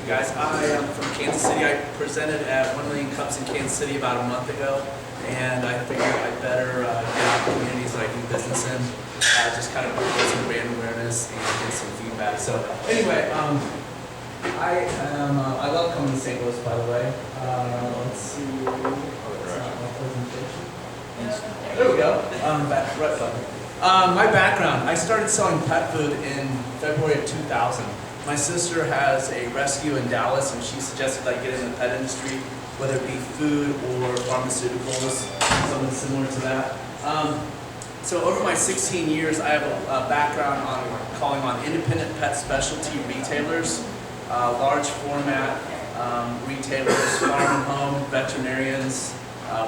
you guys. I am from Kansas City. I presented at 1 Million Cups in Kansas City about a month ago, and I figured I'd better get out communities that I do business in, just kind of get some brand awareness and get some feedback. So anyway, I love coming to St. Louis, by the way. Let's see, my presentation. There we go. Right button. My background, I started selling pet food in February of 2000. My sister has a rescue in Dallas, and she suggested I get in the pet industry, whether it be food or pharmaceuticals, something similar to that. So over my 16 years, I have a background on calling on independent pet specialty retailers, large format retailers, farm and home, veterinarians,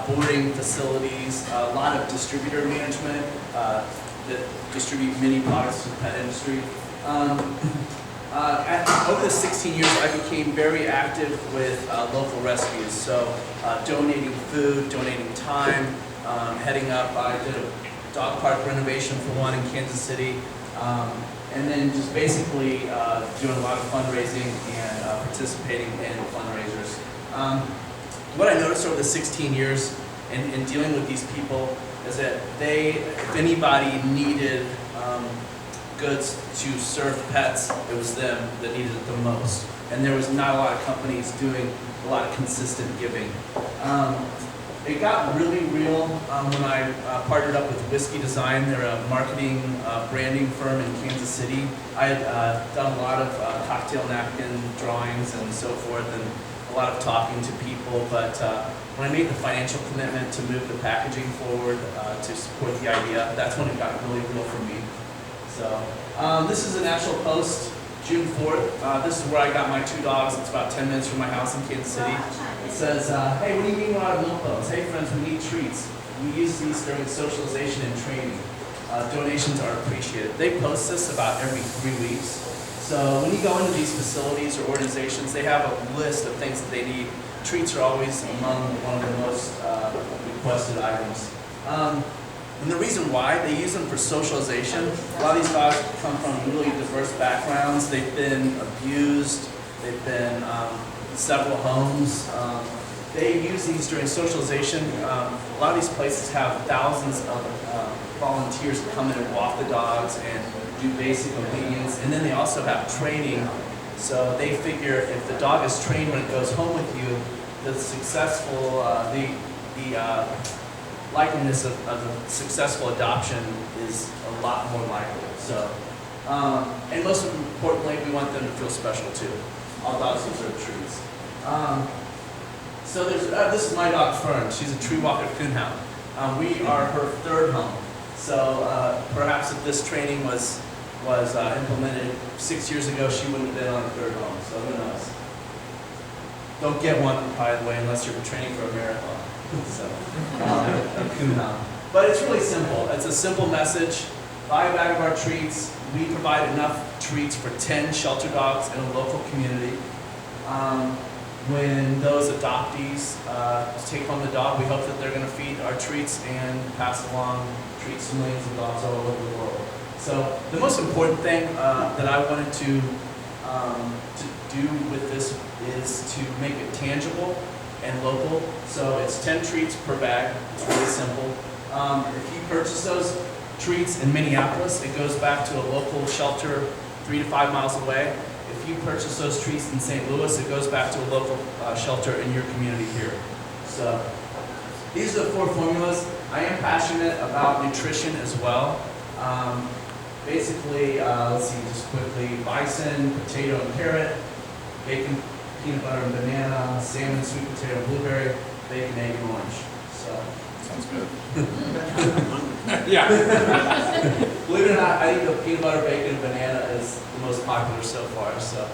boarding facilities, a lot of distributor management that distribute many products to the pet industry. Over the 16 years, I became very active with local rescues, so donating food, donating time, heading up. I did a dog park renovation for one in Kansas City, and then just basically doing a lot of fundraising and participating in fundraisers. What I noticed over the 16 years in dealing with these people is that if anybody needed goods to serve pets, it was them that needed it the most. And there was not a lot of companies doing a lot of consistent giving. It got really real when I partnered up with Whiskey Design. They're a marketing branding firm in Kansas City. I had done a lot of cocktail napkin drawings and so forth, and a lot of talking to people, but when I made the financial commitment to move the packaging forward to support the idea, that's when it got really real for me. So this is an actual post, June 4th. This is where I got my 2 dogs. It's about 10 minutes from my house in Kansas City. It says, hey, what do you mean we're out of milk bones? Hey friends, we need treats. We use these during socialization and training. Donations are appreciated. They post this about every 3 weeks. So when you go into these facilities or organizations, they have a list of things that they need. Treats are always among one of the most requested items. And the reason why, they use them for socialization. A lot of these dogs come from really diverse backgrounds. They've been abused. They've been in several homes. They use these during socialization. A lot of these places have thousands of volunteers that come in and walk the dogs and do basic obedience. And then they also have training. So they figure if the dog is trained when it goes home with you, the successful, likeliness of a successful adoption is a lot more likely. So, and most importantly, we want them to feel special too. All dogs deserve treats. So there's, this is my dog Fern. She's a tree walker coonhound. We are her 3rd home. So perhaps if this training was implemented 6 years ago, she wouldn't have been on her 3rd home. So who knows? Don't get one, by the way, unless you're training for a marathon. So, a coonhound. But it's really simple. It's a simple message. Buy a bag of our treats. We provide enough treats for 10 shelter dogs in a local community. When those adoptees take home the dog, we hope that they're going to feed our treats and pass along treats to millions of dogs all over the world. So the most important thing that I wanted to do with this is to make it tangible and local. So it's 10 treats per bag. It's really simple. If you purchase those treats in Minneapolis, it goes back to a local shelter 3 to 5 miles away. If you purchase those treats in St. Louis, it goes back to a local shelter in your community here. So these are the 4 formulas. I am passionate about nutrition as well. Basically, let's see, just quickly, bison, potato and carrot, bacon, peanut butter and banana, salmon, sweet potato, blueberry, bacon, egg, and orange. So sounds good. Yeah. Believe it or not, I think the peanut butter, bacon, and banana is the most popular so far. So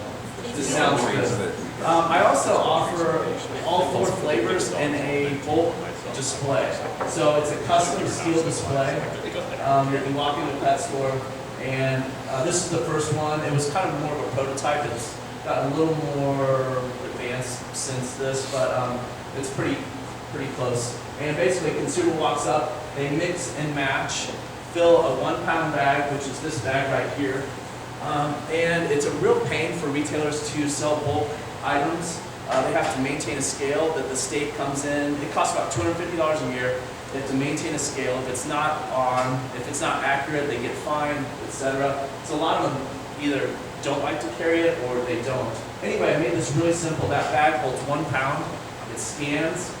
this sounds good. I also offer all 4 flavors in a bulk display. So it's a custom steel display. You can walk into a pet store, and this is the first one. It was kind of more of a prototype. It's got a little more advanced since this, but it's pretty close. And basically, a consumer walks up, they mix and match, fill a 1-pound bag, which is this bag right here. And it's a real pain for retailers to sell bulk items. They have to maintain a scale that the state comes in. It costs about $250 a year. They have to maintain a scale. If it's not accurate, they get fined, etc. So a lot of them either don't like to carry it or they don't. Anyway, I made this really simple. That bag holds 1 pound. It scans.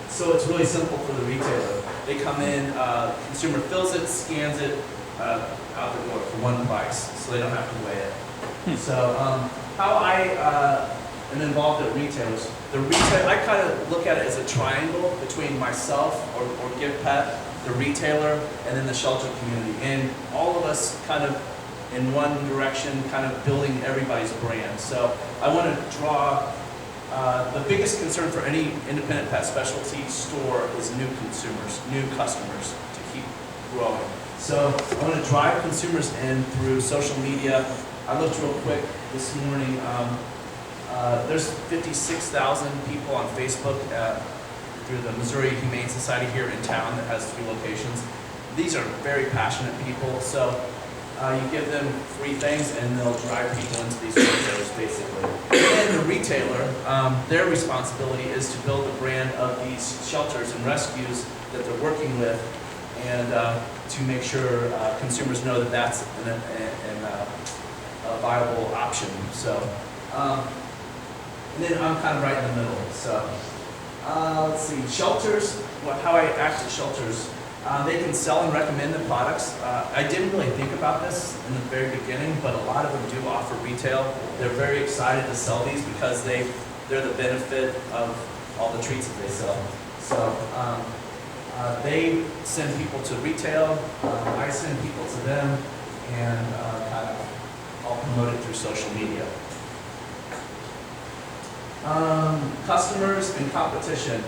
So it's really simple for the retailer. They come in, consumer fills it, scans it, out the door for one price, so they don't have to weigh it. So how I am involved at retailers, I kind of look at it as a triangle between myself or GivePet, the retailer, and then the shelter community. And all of us kind of in one direction, kind of building everybody's brand. So I want to draw, the biggest concern for any independent pet specialty store is new consumers, new customers to keep growing. So I want to drive consumers in through social media. I looked real quick this morning. There's 56,000 people on Facebook through the Missouri Humane Society here in town that has 3 locations. These are very passionate people. So you give them free things and they'll drive people into these retailers basically. And the retailer, their responsibility is to build the brand of these shelters and rescues that they're working with, and to make sure consumers know that that's a viable option. So, and then I'm kind of right in the middle. So, let's see, shelters, how I act at shelters. They can sell and recommend the products. I didn't really think about this in the very beginning, but a lot of them do offer retail. They're very excited to sell these because they're the benefit of all the treats that they sell. So they send people to retail, I send people to them, and kind of I'll promote it through social media. Customers and competition.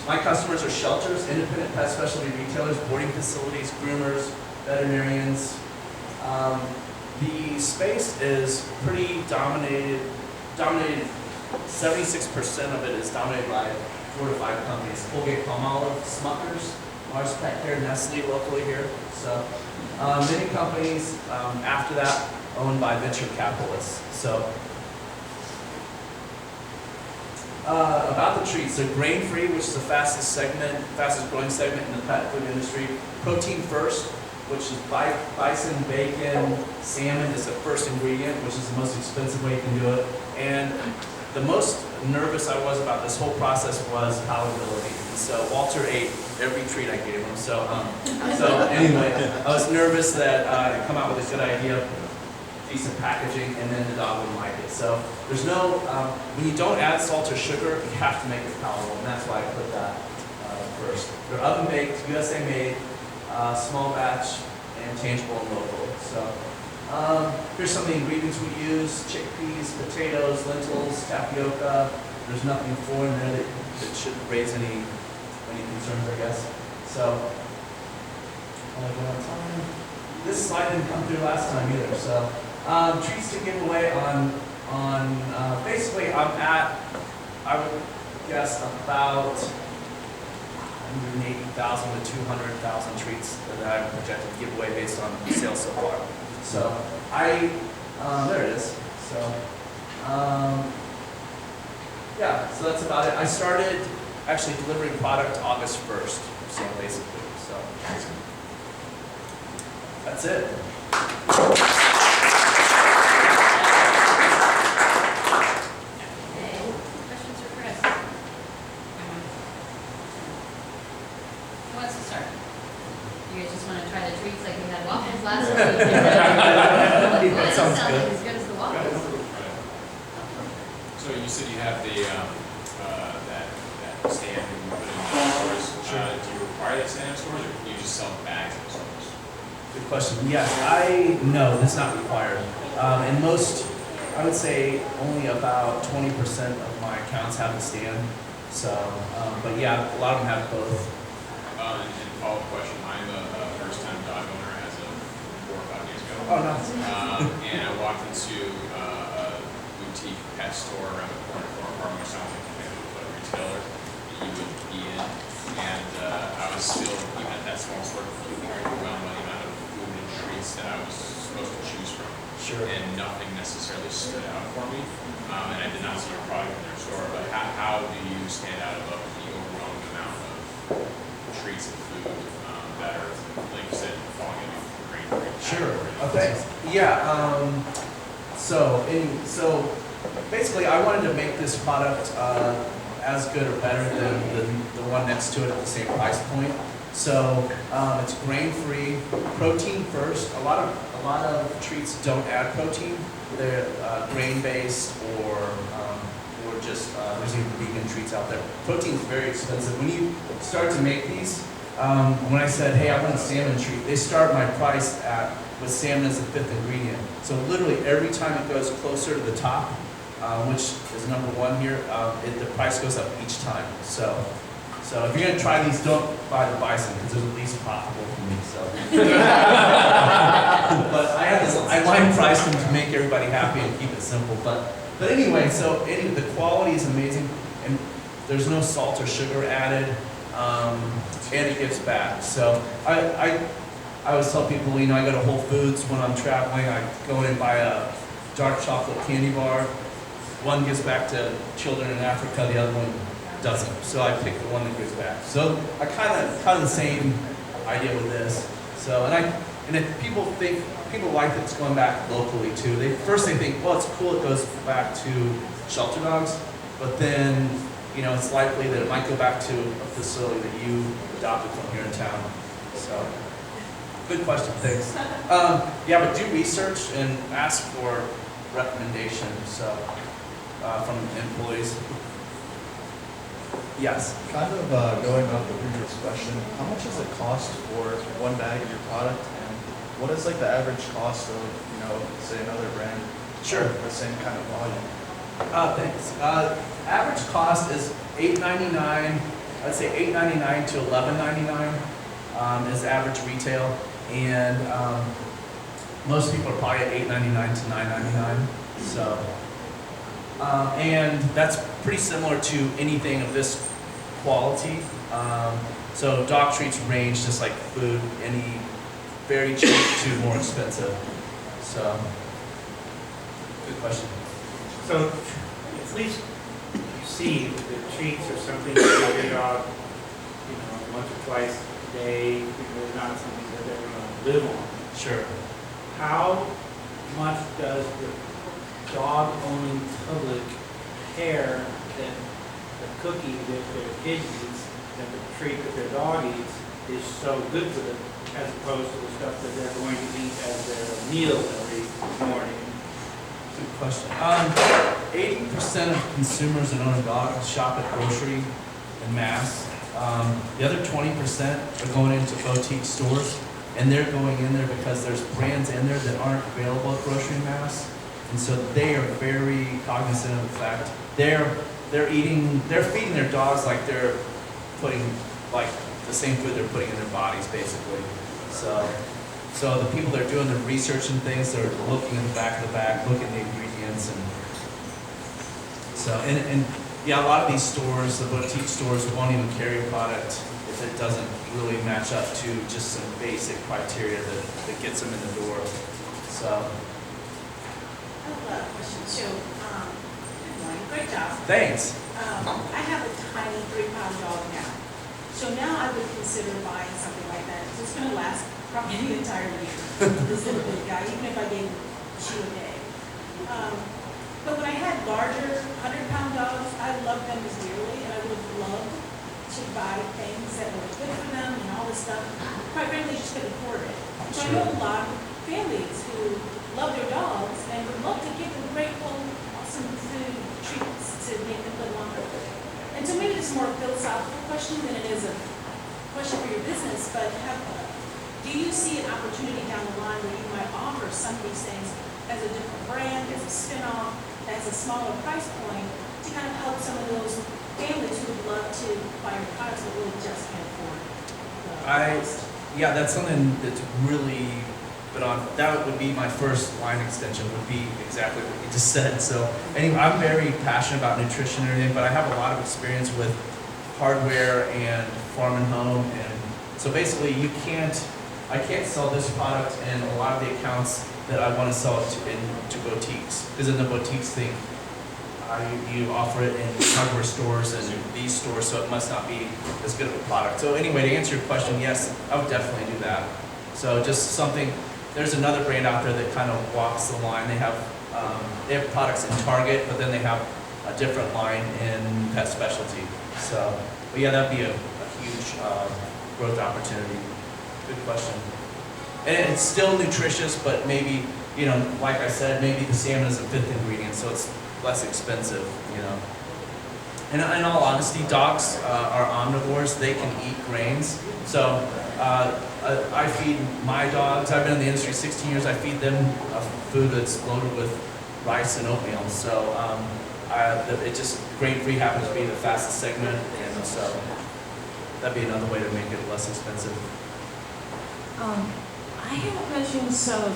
My customers are shelters, independent pet specialty retailers, boarding facilities, groomers, veterinarians. The space is pretty dominated, 76% of it is dominated by 4 to 5 companies. Colgate, Palmolive, Smuckers, Mars Pet Care, Nestle locally here. So many companies after that owned by venture capitalists. So about the treats, they're grain-free, which is the fastest growing segment in the pet food industry. Protein first, which is bison, bacon, salmon is the first ingredient, which is the most expensive way you can do it. And the most nervous I was about this whole process was palatability. And so Walter ate every treat I gave him. So anyway, I was nervous that I'd come out with a good idea, decent packaging, and then the dog wouldn't like it. So there's no, when you don't add salt or sugar, you have to make it palatable, and that's why I put that first. They're oven baked, USA made, small batch, and tangible and local. So here's some of the ingredients we use: chickpeas, potatoes, lentils, tapioca. There's nothing foreign there that should raise any concerns, I guess. So this slide didn't come through last time either. So treats to give away on basically I'm at, I would guess, about 180,000 to 200,000 treats that I'm projected to give away based on sales so far. So there it is. So yeah, so that's about it. I started actually delivering product August 1st. So basically, that's it. That sounds good. As good as the waffles. So you said you have the that stand and you put it in stores. Do you require that stand in stores, or can you just sell bags in stores? Good question. Yes, no, that's not required. And most, I would say, only about 20% of my accounts have a stand. So, but yeah, a lot of them have both. And follow-up question: I'm a first-time dog owner as of 4 or 5 years ago. Oh, nice. And I walked into a boutique pet store around the corner from our apartment, which sounds like connected with a retailer that you would be in. And I was still, even at that small store, completely overwhelmed by the amount of food and treats that I was supposed to choose from. Sure. and nothing necessarily stood out for me. And I did not see your product in their store, but how do you stand out above the overwhelming amount of treats and food that are, like you said, falling into grain-free Sure. category? Okay. Yeah. So basically, I wanted to make this product as good or better than the one next to it at the same price point. So it's grain-free, protein first. A lot of treats don't add protein. They're grain-based or just there's even vegan treats out there. Protein is very expensive. When you start to make these, when I said, hey, I want a salmon treat, they start my price with salmon as the 5th ingredient. So literally every time it goes closer to the top, which is number 1 here, the price goes up each time. So if you're gonna try these, don't buy the bison because it's at least profitable for me. So, but I line priced them to make everybody happy and keep it simple. But anyway, the quality is amazing, and there's no salt or sugar added, and it gives back. So I always tell people, I go to Whole Foods when I'm traveling. I go in and buy a dark chocolate candy bar. One gives back to children in Africa, the other one doesn't. So I pick the one that gives back. So I kind of the same idea with this. So and if people like that it's going back locally too. First they think, well, it's cool, it goes back to shelter dogs, but then it's likely that it might go back to a facility that you adopted from here in town. So good question, thanks. Yeah, but do research and ask for recommendations from employees. Yes. Kind of going off the previous question, how much does it cost for one bag of your product, and what is like the average cost of, say another brand? Sure. Of the same kind of volume. Thanks. Average cost is $8.99. I'd say $8.99 to $11.99 is average retail, and most people are probably at $8.99 to $9.99. So, and that's pretty similar to anything of this quality. So dog treats range just like food, any very cheap to more expensive. So, good question. So, at least you see the treats or something that your dog, once or twice a day, they're not something that they're going to live on. Sure. How much does the dog-owning public care that the cookie that their kid eats, that the treat that their dog eats, is so good for them, as opposed to the stuff that they're going to eat as their meal every morning? Good question. 80% of consumers that own a dog shop at grocery and mass. The other 20% are going into boutique stores, and they're going in there because there's brands in there that aren't available at grocery and mass, and so they are very cognizant of the fact they're feeding their dogs like they're putting like the same food they're putting in their bodies, basically. So the people that are doing the research and things, they're looking in the back of the bag, looking at the ingredients, and so and yeah, a lot of these stores, the boutique stores, won't even carry a product if it doesn't really match up to just some basic criteria that gets them in the door. So. I have a question too. Good morning, great job. Thanks. I have a tiny 3-pound dog now. So now I would consider buying something like that. It's going to last probably the entire year. This little big guy, even if I gave him chew a day. But when I had larger 100-pound dogs, I loved them as dearly, and I would have loved to buy things that were good for them and all this stuff. Quite frankly, just couldn't afford it. So I know a lot of families who love their dogs and would love to give them great, awesome food treats to make them live longer. And so maybe it's more a philosophical question than it is a question for your business, but do you see an opportunity down the line where you might offer some of these things as a different brand, as a spin-off, as a smaller price point, to kind of help some of those families who would love to buy your products but really just can't afford it? Yeah, that's something that's really put on. That would be my first line extension, would be exactly what you just said. So anyway, I'm very passionate about nutrition and everything, but I have a lot of experience with hardware and farm and home, and so basically I can't sell this product in a lot of the accounts that I want to sell it to boutiques, because in the boutiques think you offer it in hardware stores and these stores, so it must not be as good of a product. So anyway, to answer your question, yes, I would definitely do that. So just something. There's another brand out there that kind of walks the line. They have products in Target, but then they have a different line in pet specialty. So, but yeah, that'd be a huge growth opportunity. Good question. And it's still nutritious, but maybe, you know, like I said, maybe the salmon is a 5th ingredient, so it's less expensive, you know. And in all honesty, dogs are omnivores. They can eat grains. So I feed my dogs, I've been in the industry 16 years, I feed them food that's loaded with rice and oatmeal. So grain-free happens to be the fastest segment, and so that'd be another way to make it less expensive. I have a question. So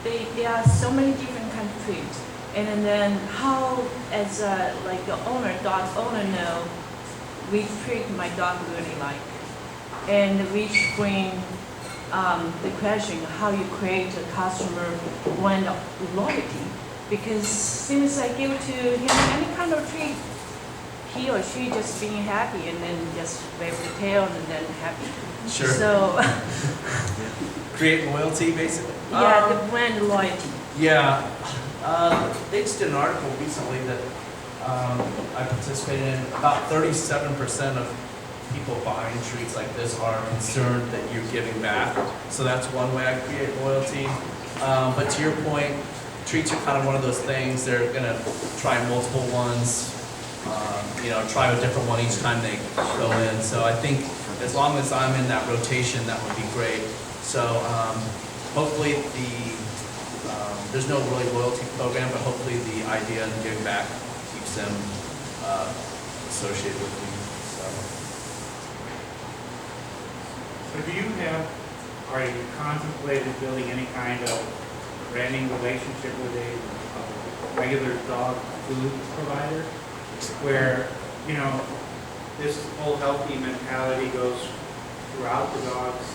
there are so many different kind of treats, and then how, as a dog owner, know which treat my dog really like, and which bring the question how you create a customer brand loyalty. Because since I give to him any kind of treat, he or she just being happy and then just wave the tail and then happy. Sure. So Create loyalty, basically. yeah, the brand loyalty. Yeah. They just did an article recently that I participated in. About 37% of people buying treats like this are concerned that you're giving back. So that's one way I create loyalty. But to your point, treats are kind of one of those things. They're going to try multiple ones, try a different one each time they go in. So I think as long as I'm in that rotation, that would be great. So hopefully there's no really loyalty program, but hopefully the idea of giving back keeps them associated with me. So are you contemplating building any kind of branding relationship with a regular dog food provider, where, you know, this whole healthy mentality goes throughout the dog's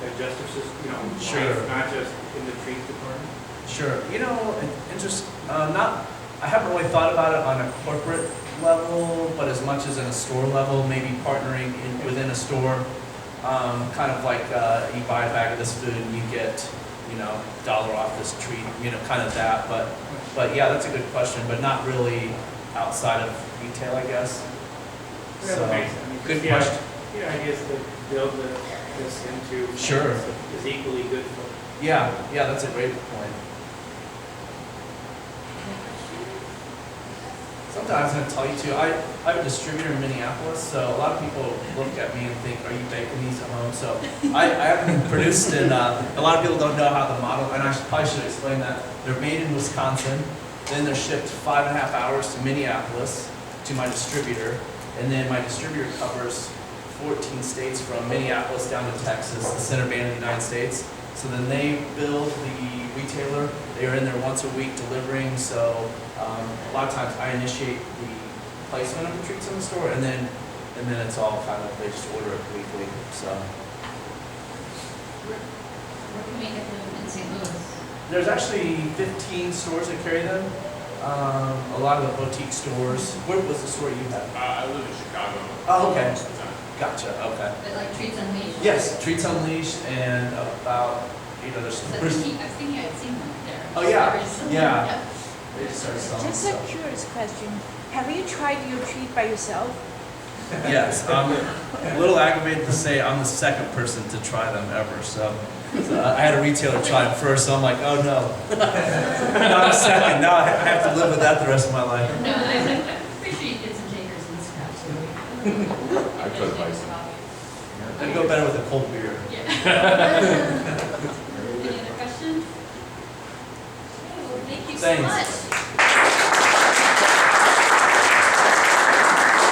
digestive system, Sure. life, not just in the treat department? Sure. I haven't really thought about it on a corporate level, but as much as in a store level, maybe partnering within a store, kind of like you buy a bag of this food and you get, $1 off this treat, kind of that. But yeah, that's a good question, but not really outside of retail, I guess. So, good question. The idea is to build this into Sure. is equally good for. Yeah, that's a great point. Sometimes I'm going to tell you too, I have a distributor in Minneapolis, so a lot of people look at me and think, are you baking these at home? So I haven't produced in, a lot of people don't know how the model, and I probably should explain that. They're made in Wisconsin, then they're shipped 5.5 hours to Minneapolis to my distributor, and then my distributor covers 14 states from Minneapolis down to Texas, the center band of the United States. So then they build the retailer. They are in there once a week delivering. So a lot of times I initiate the placement of the treats in the store, and then it's all kind of, they just order it weekly. So Where can we get them in St. Louis? there's actually 15 stores that carry them. A lot of the boutique stores. Where was the store you had? I live in Chicago. Oh, okay. Most of the time. Gotcha. Okay. But like Treats Unleashed? Yes, Treats Unleashed, and about there's. I was thinking I'd seen them there. Oh, yeah. Originally. Yeah. Yep. They just started selling Just a stuff. curious question. Have you tried your treat by yourself? Yes, I'm a little aggravated to say I'm the second person to try them ever. So I had a retailer try them first, so I'm like, oh no. Now I'm second. Now I have to live with that the rest of my life. No, I appreciate it's and takers and scraps. I could have bought It'd go better with a cold beer. Yeah. Any other questions? Okay, well, thank you so Thanks. much.